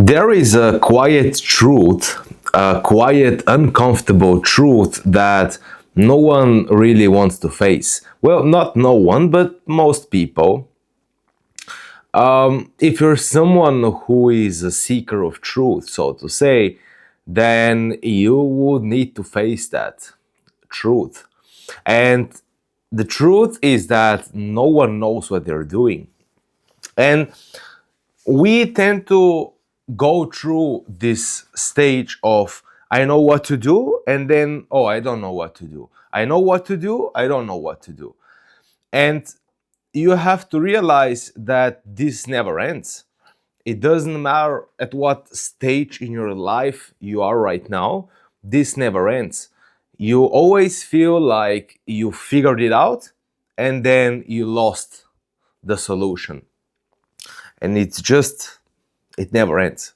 There is a quiet truth, a quiet, uncomfortable truth that no one really wants to face. Well, not no one, but most people. If you're someone who is a seeker of truth, so to say, then you would need to face that truth. And the truth is that no one knows what they're doing. And we tend to go through this stage of I know what to do, and then, oh, I don't know what to do. I know what to do, I don't know what to do. And you have to realize that this never ends. It doesn't matter at what stage in your life you are right now, this never ends. You always feel like you figured it out and then you lost the solution. And it never ends.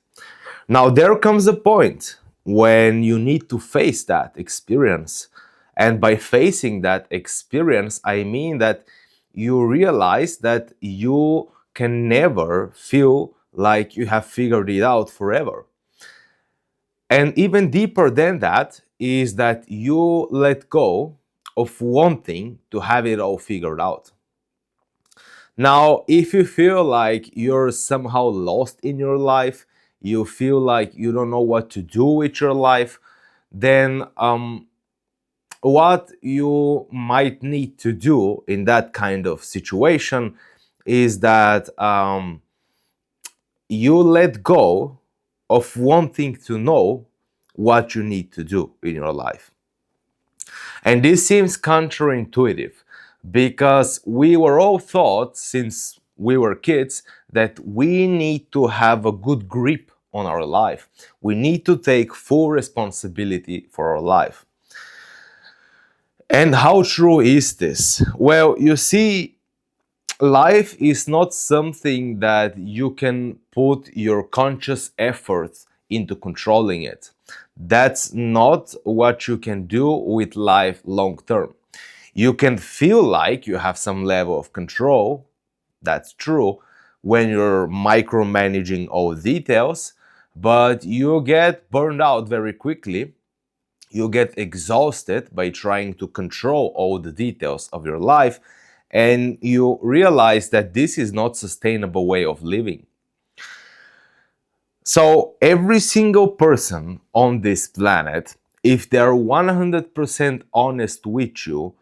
Now, there comes a point when you need to face that experience. And by facing that experience, I mean that you realize that you can never feel like you have figured it out forever. And even deeper than that is that you let go of wanting to have it all figured out. Now, if you feel like you're somehow lost in your life, you feel like you don't know what to do with your life, then what you might need to do in that kind of situation is that you let go of wanting to know what you need to do in your life. And this seems counterintuitive because we were all taught since we were kids that we need to have a good grip on our life. We need to take full responsibility for our life. And how true is this? Well, you see, life is not something that you can put your conscious effort into controlling it. That's not what you can do with life long term. You can feel like you have some level of control, that's true, when you're micromanaging all details, but you get burned out very quickly. You get exhausted by trying to control all the details of your life, and you realize that this is not a sustainable way of living. So every single person on this planet, if they're 100% honest with you,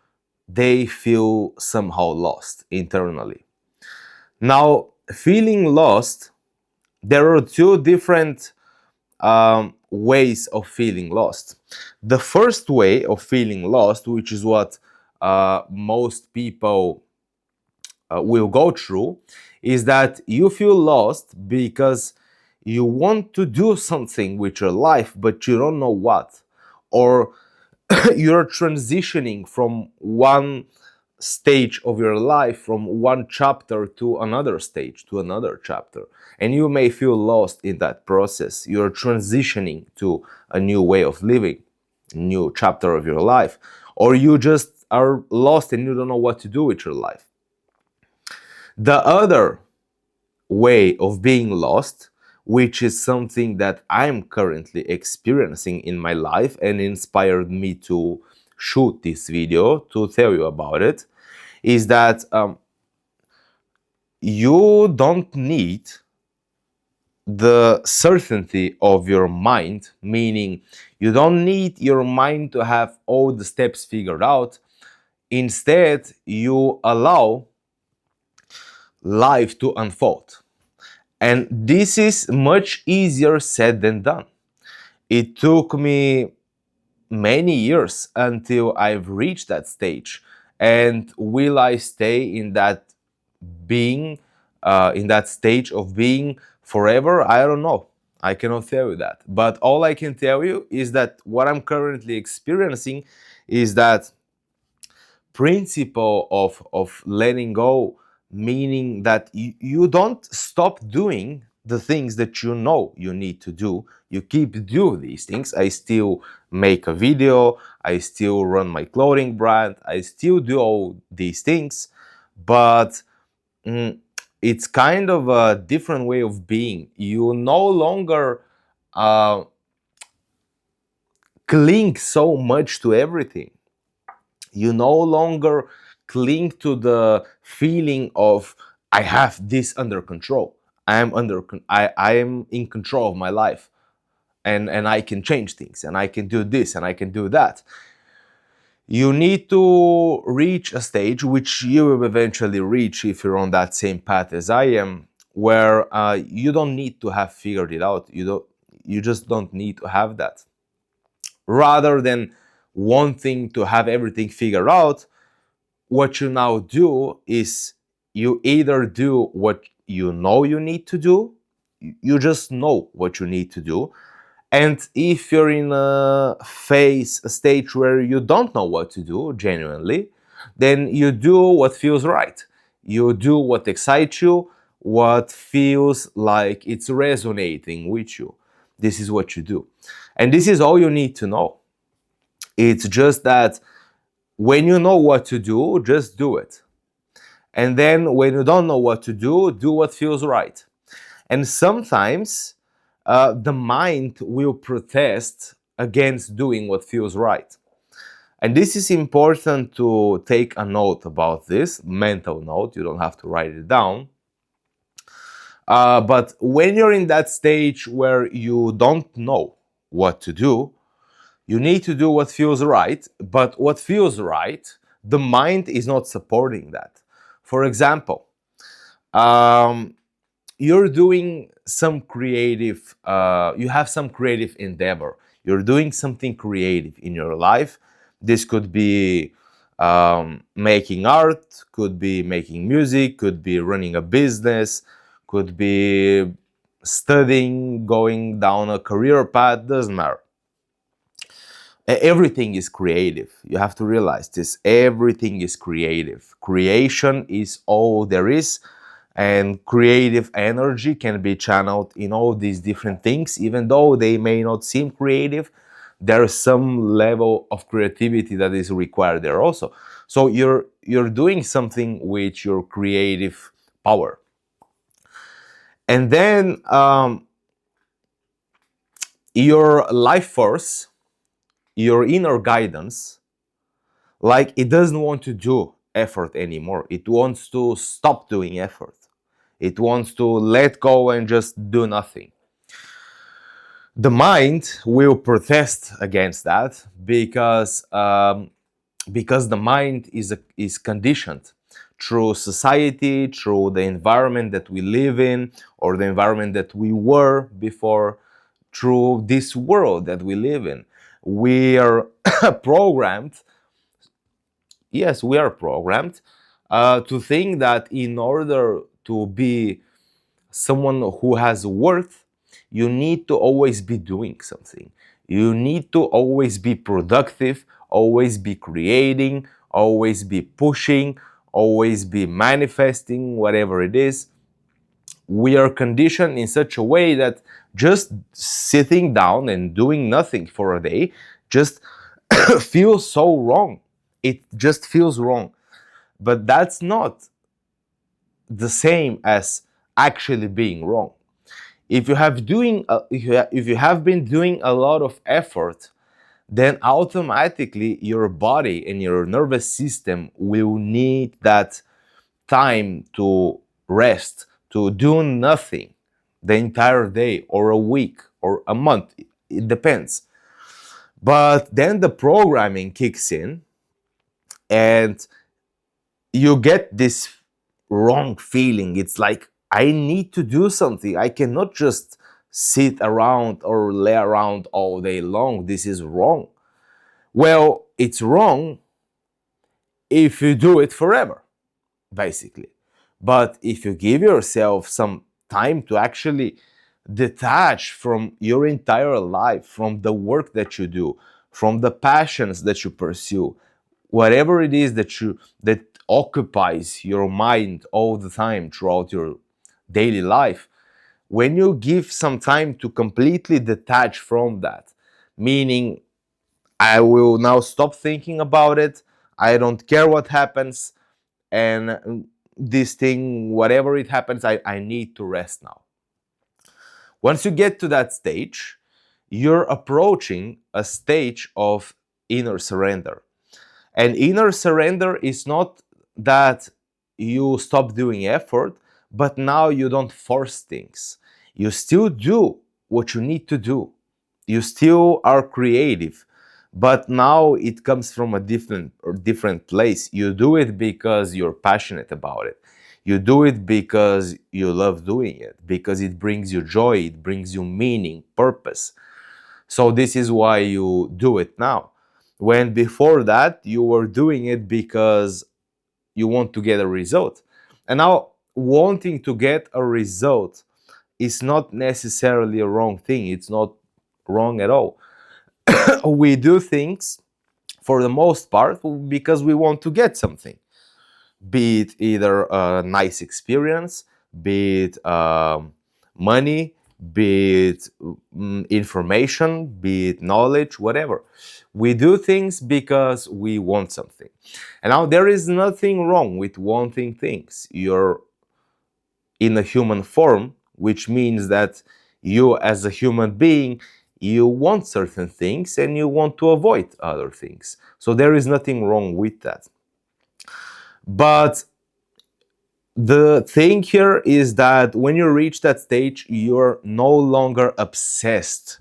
they feel somehow lost internally. Now, feeling lost, there are two different ways of feeling lost. The first way of feeling lost, which is what most people will go through, is that you feel lost because you want to do something with your life, but you don't know what. Or you're transitioning from one stage of your life, from one chapter to another stage, to another chapter. And you may feel lost in that process. You're transitioning to a new way of living, a new chapter of your life. Or you just are lost and you don't know what to do with your life. The other way of being lost, which is something that I'm currently experiencing in my life and inspired me to shoot this video to tell you about it, is that you don't need the certainty of your mind, meaning you don't need your mind to have all the steps figured out. Instead, you allow life to unfold. And this is much easier said than done. It took me many years until I've reached that stage. And will I stay in that being, in that stage of being forever? I don't know. I cannot tell you that. But all I can tell you is that what I'm currently experiencing is that principle of letting go, meaning that you don't stop doing the things that you know you need to do. You keep doing these things. I still make a video, I still run my clothing brand, I still do all these things, but it's kind of a different way of being. You no longer uh, cling so much to everything. You no longer cling to the feeling of I have this under control. I am in control of my life, and I can change things, and I can do this, and I can do that. You need to reach a stage, which you will eventually reach if you're on that same path as I am, where you don't need to have figured it out. You just don't need to have that. Rather than wanting to have everything figured out, what you now do is you either do what you know you need to do, you just know what you need to do. And if you're in a stage where you don't know what to do genuinely, then you do what feels right. You do what excites you, what feels like it's resonating with you. This is what you do. And this is all you need to know. It's just that when you know what to do, just do it. And then when you don't know what to do what feels right. And sometimes the mind will protest against doing what feels right. And this is important to take a note about this, mental note. You don't have to write it down. But when you're in that stage where you don't know what to do, you need to do what feels right. But what feels right, the mind is not supporting that. For example, um, you're doing some creative, you have some creative endeavor. You're doing something creative in your life. This could be making art, could be making music, could be running a business, could be studying, going down a career path, doesn't matter. Everything is creative. You have to realize this. Everything is creative. Creation is all there is, and creative energy can be channeled in all these different things. Even though they may not seem creative, there's some level of creativity that is required there also. So you're doing something with your creative power. And then your life force, your inner guidance, like, it doesn't want to do effort anymore. It wants to stop doing effort. It wants to let go and just do nothing. The mind will protest against that because the mind is conditioned through society, through the environment that we live in, or the environment that we were before, through this world that we live in. We are programmed. Yes, we are programmed to think that in order to be someone who has worth, you need to always be doing something. You need to always be productive, always be creating, always be pushing, always be manifesting, whatever it is. We are conditioned in such a way that just sitting down and doing nothing for a day just feels so wrong. It just feels wrong. But that's not the same as actually being wrong. If you have if you have been doing a lot of effort, then automatically your body and your nervous system will need that time to rest, to do nothing the entire day or a week or a month. It depends. But then the programming kicks in, and you get this wrong feeling. It's like, I need to do something. I cannot just sit around or lay around all day long. This is wrong. Well, it's wrong if you do it forever, basically. But if you give yourself some time to actually detach from your entire life, from the work that you do, from the passions that you pursue, whatever it is that occupies your mind all the time throughout your daily life, when you give some time to completely detach from that, meaning, I will now stop thinking about it, I don't care what happens, and this thing, whatever it happens, I need to rest now. Once you get to that stage, you're approaching a stage of inner surrender. And inner surrender is not that you stop doing effort, but now you don't force things. You still do what you need to do. You still are creative, but now it comes from a different place. You do it because you're passionate about it. You do it because you love doing it, because it brings you joy, it brings you meaning, purpose. So this is why you do it now. When before that you were doing it because you want to get a result. And now wanting to get a result is not necessarily a wrong thing. It's not wrong at all. We do things for the most part because we want to get something, be it either a nice experience, be it money, be it information, be it knowledge, whatever. We do things because we want something. And now there is nothing wrong with wanting things. You're in a human form, which means that you as a human being, you want certain things and you want to avoid other things. So there is nothing wrong with that. But the thing here is that when you reach that stage, you're no longer obsessed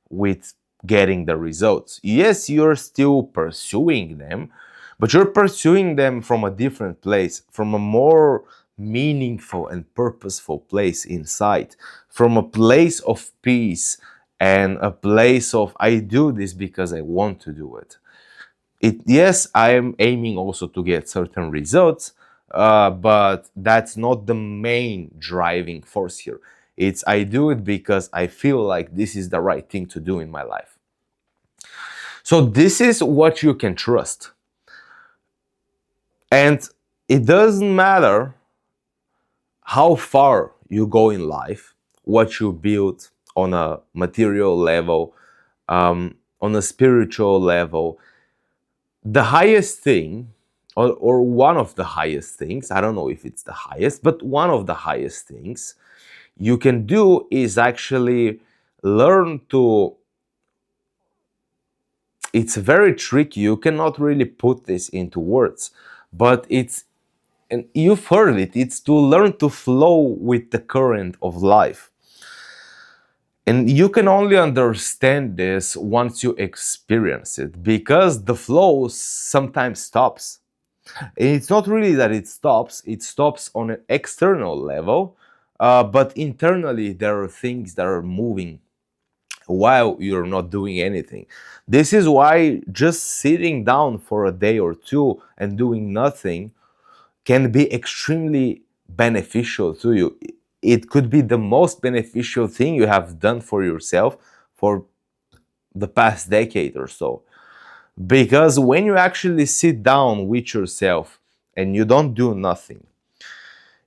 with getting the results. Yes, you're still pursuing them, but you're pursuing them from a different place, from a more meaningful and purposeful place inside, from a place of peace and a place of, I do this because I want to do it. Yes, I am aiming also to get certain results, but that's not the main driving force here. It's I do it because I feel like this is the right thing to do in my life. So this is what you can trust. And it doesn't matter how far you go in life, what you build on a material level, on a spiritual level. The highest thing, or one of the highest things, I don't know if it's the highest, but one of the highest things you can do is actually learn to, it's very tricky, you cannot really put this into words, but it's, and you've heard it, it's to learn to flow with the current of life. And you can only understand this once you experience it, because the flow sometimes stops. And it's not really that it stops on an external level, but internally there are things that are moving while you're not doing anything. This is why just sitting down for a day or two and doing nothing can be extremely beneficial to you. It could be the most beneficial thing you have done for yourself for the past decade or so. Because when you actually sit down with yourself and you don't do nothing,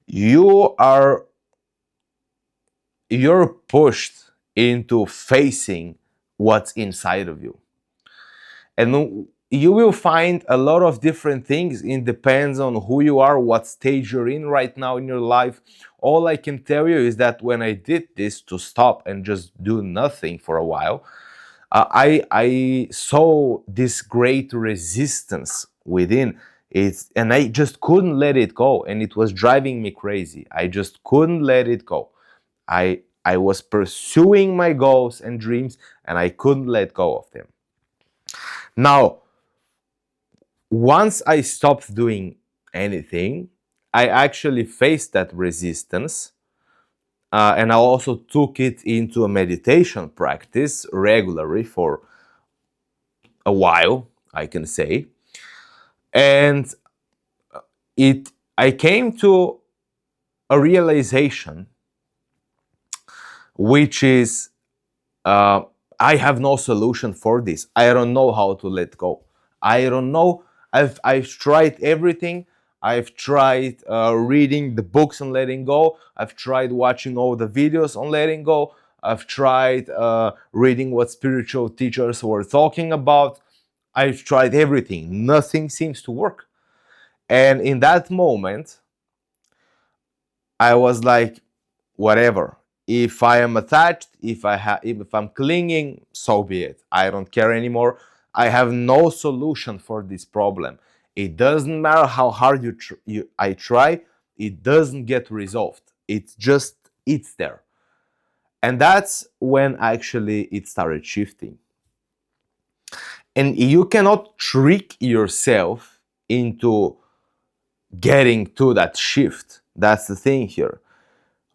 you are you're pushed into facing what's inside of you. And you will find a lot of different things. It depends on who you are, what stage you're in right now in your life. All I can tell you is that when I did this to stop and just do nothing for a while, I saw this great resistance within it, and I just couldn't let it go, and it was driving me crazy. I just couldn't let it go. I was pursuing my goals and dreams, and I couldn't let go of them. Now, once I stopped doing anything, I actually faced that resistance, and I also took it into a meditation practice regularly for a while, I can say. And it I came to a realization, which is I have no solution for this. I don't know how to let go. I don't know. I've tried everything. I've tried reading the books on letting go. I've tried watching all the videos on letting go. I've tried reading what spiritual teachers were talking about. I've tried everything. Nothing seems to work. And in that moment, I was like, whatever. If I am attached, if I'm clinging, so be it. I don't care anymore. I have no solution for this problem. It doesn't matter how hard I try. It doesn't get resolved. It's there. And that's when actually it started shifting. And you cannot trick yourself into getting to that shift. That's the thing here.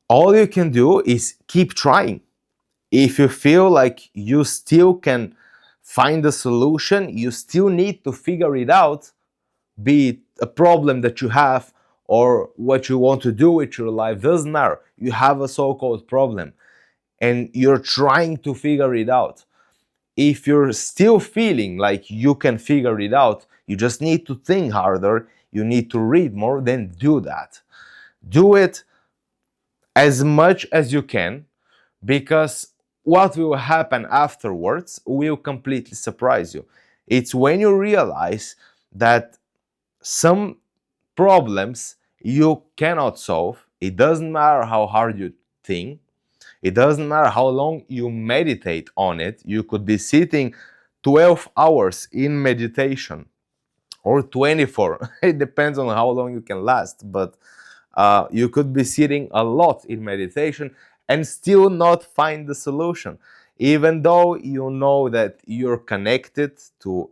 All you can do is keep trying. If you feel like you still can find a solution, you still need to figure it out, be it a problem that you have or what you want to do with your life, doesn't matter. You have a so-called problem and you're trying to figure it out. If you're still feeling like you can figure it out, you just need to think harder, you need to read more, then do that. Do it as much as you can, because what will happen afterwards will completely surprise you. It's when you realize that some problems you cannot solve. It doesn't matter how hard you think. It doesn't matter how long you meditate on it. You could be sitting 12 hours in meditation or 24. It depends on how long you can last. But you could be sitting a lot in meditation and still not find the solution, even though you know that you're connected to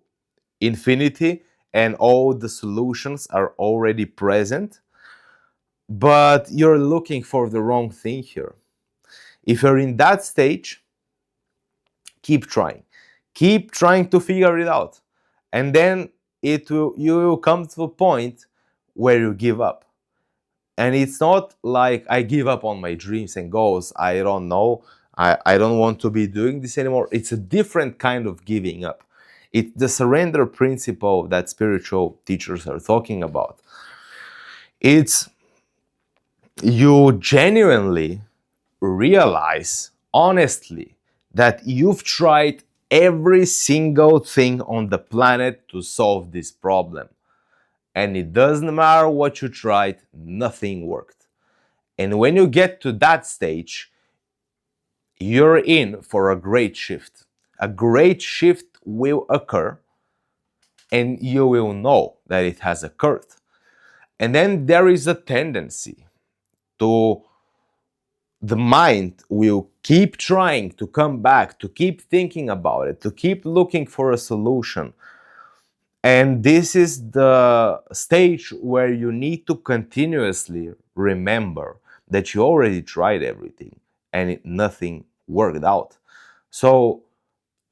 infinity and all the solutions are already present, but you're looking for the wrong thing here. If you're in that stage, keep trying. Keep trying to figure it out. And then you will come to a point where you give up. And it's not like I give up on my dreams and goals. I don't know. I don't want to be doing this anymore. It's a different kind of giving up. It's the surrender principle that spiritual teachers are talking about. It's you genuinely realize, honestly, that you've tried every single thing on the planet to solve this problem. And it doesn't matter what you tried, nothing worked. And when you get to that stage, you're in for a great shift. A great shift will occur, and you will know that it has occurred. And then there is a tendency to the mind will keep trying to come back, to keep thinking about it, to keep looking for a solution. And this is the stage where you need to continuously remember that you already tried everything and nothing worked out. So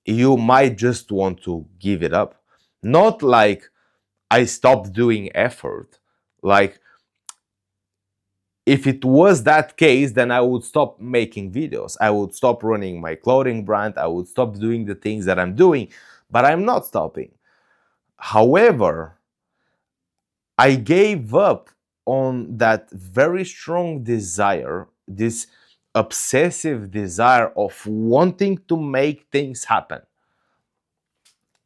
you might just want to give it up. Not like I stopped doing effort. Like, if it was that case, then I would stop making videos. I would stop running my clothing brand. I would stop doing the things that I'm doing, but I'm not stopping. However, I gave up on that very strong desire, this obsessive desire of wanting to make things happen.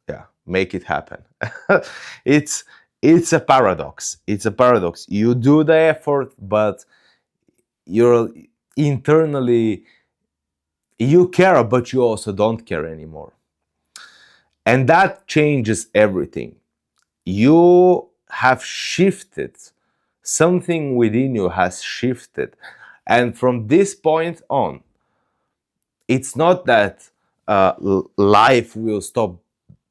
Yeah, make it happen. it's it's a paradox. It's a paradox. You do the effort, but you're internally, you care, but you also don't care anymore. And that changes everything. You have shifted. Something within you has shifted. And from this point on, it's not that life will stop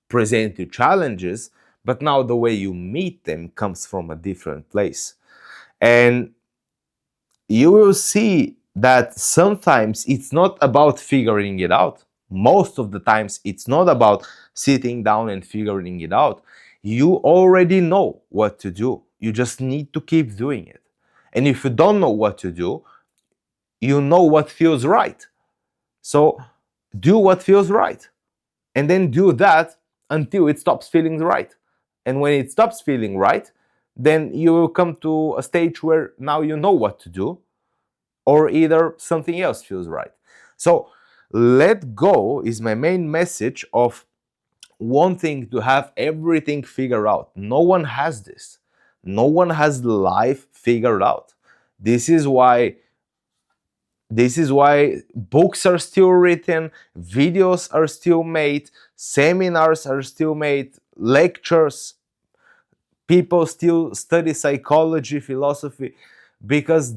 presenting you challenges, but now the way you meet them comes from a different place. And you will see that sometimes it's not about figuring it out. Most of the times, it's not about sitting down and figuring it out. You already know what to do. You just need to keep doing it. And if you don't know what to do, you know what feels right. So do what feels right. And then do that until it stops feeling right. And when it stops feeling right, then you will come to a stage where now you know what to do, or either something else feels right. So let go is my main message of wanting to have everything figured out. No one has this. No one has life figured out. This is why books are still written, videos are still made, seminars are still made, lectures, people still study psychology, philosophy, because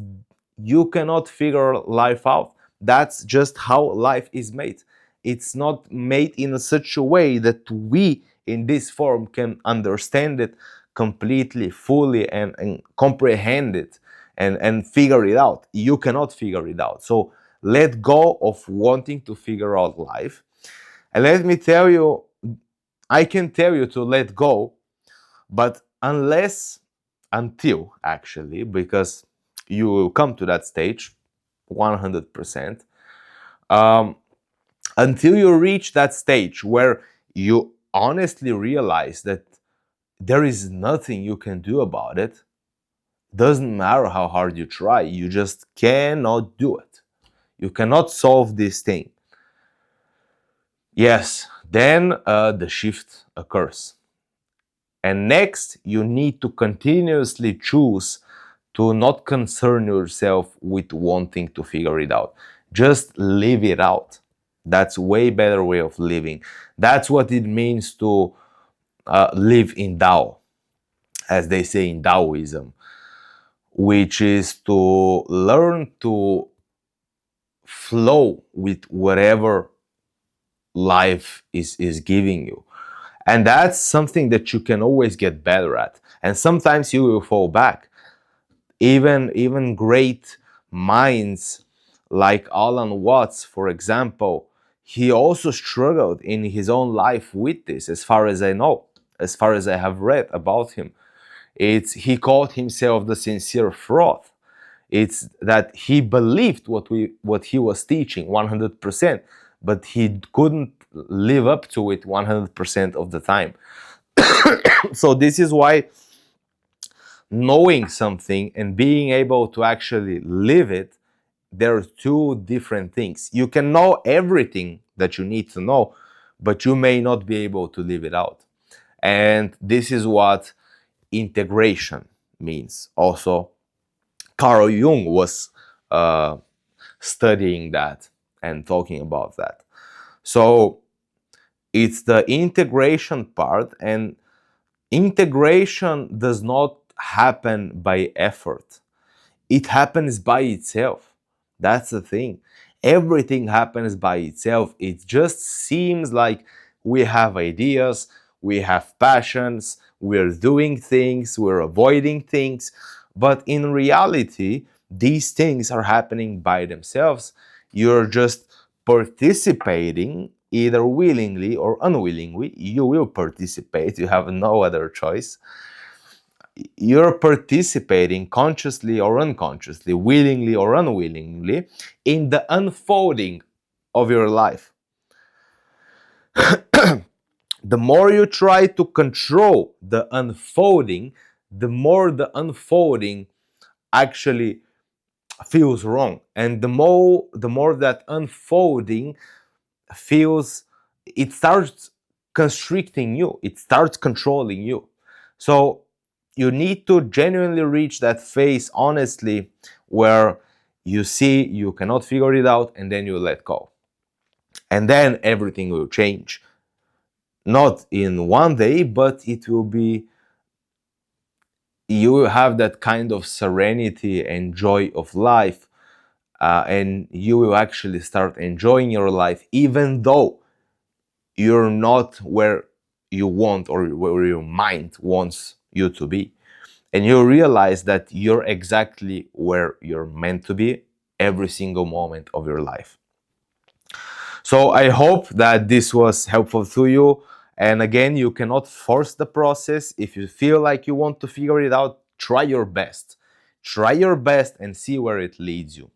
you cannot figure life out. That's just how life is made. It's not made in such a way that we in this form can understand it completely, fully, and comprehend it and figure it out. You cannot figure it out. So let go of wanting to figure out life. And let me tell you, I can tell you to let go, but until actually, because you will come to that stage 100%, um, until you reach that stage where you honestly realize that there is nothing you can do about it. Doesn't matter how hard you try, you just cannot do it. You cannot solve this thing. Yes, then the shift occurs. And next, you need to continuously choose to not concern yourself with wanting to figure it out. Just live it out. That's way better way of living. That's what it means to live in Tao, as they say in Taoism, which is to learn to flow with whatever life is giving you. And that's something that you can always get better at. And sometimes you will fall back. Even great minds like Alan Watts, for example, he also struggled in his own life with this, as far as I know, as far as I have read about him. He called himself the sincere fraud. It's that he believed what he was teaching 100%, but he couldn't live up to it 100% of the time. So this is why knowing something and being able to actually live it, there are two different things. You can know everything that you need to know, but you may not be able to live it out. And this is what integration means. Also, Carl Jung was uh, studying that and talking about that. So it's the integration part, and integration does not happen by effort. It happens by itself. That's the thing. Everything happens by itself. It just seems like we have ideas, we have passions, we're doing things, we're avoiding things. But in reality, these things are happening by themselves. You're just participating, either willingly or unwillingly. You will participate, you have no other choice. You're participating consciously or unconsciously, willingly or unwillingly, in the unfolding of your life. The more you try to control the unfolding, the more the unfolding actually feels wrong. And the more that unfolding feels, it starts constricting you, it starts controlling you. So you need to genuinely reach that phase honestly, where you see you cannot figure it out, and then you let go, and then everything will change. Not in one day, but it will be, you will have that kind of serenity and joy of life, and you will actually start enjoying your life, even though you're not where you want or where your mind wants you to be. And you realize that you're exactly where you're meant to be every single moment of your life. So I hope that this was helpful to you. And again, you cannot force the process. If you feel like you want to figure it out, try your best. Try your best and see where it leads you.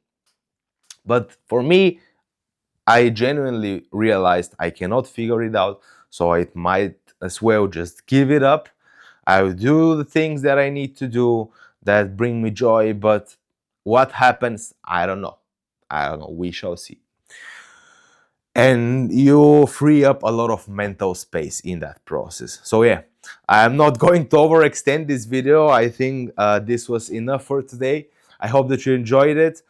But for me, I genuinely realized I cannot figure it out, so I might as well just give it up. I will do the things that I need to do that bring me joy, but what happens, I don't know. I don't know. We shall see. And you free up a lot of mental space in that process. So yeah, I'm not going to overextend this video. I think this was enough for today. I hope that you enjoyed it.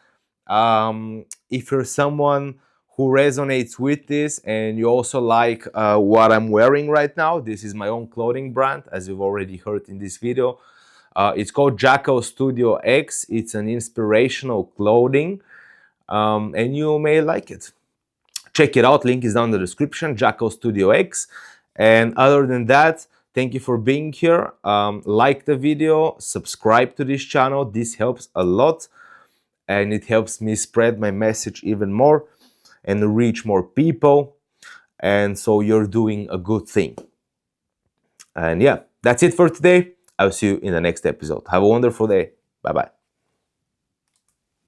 If you're someone who resonates with this and you also like what I'm wearing right now, this is my own clothing brand, as you've already heard in this video. It's called Jackal Studio X. It's an inspirational clothing, and you may like it. Check it out. Link is down in the description. Jackal Studio X. And other than that, thank you for being here. Like the video, subscribe to this channel. This helps a lot, and it helps me spread my message even more and reach more people. And so you're doing a good thing. And yeah, that's it for today. I'll see you in the next episode. Have a wonderful day. Bye bye.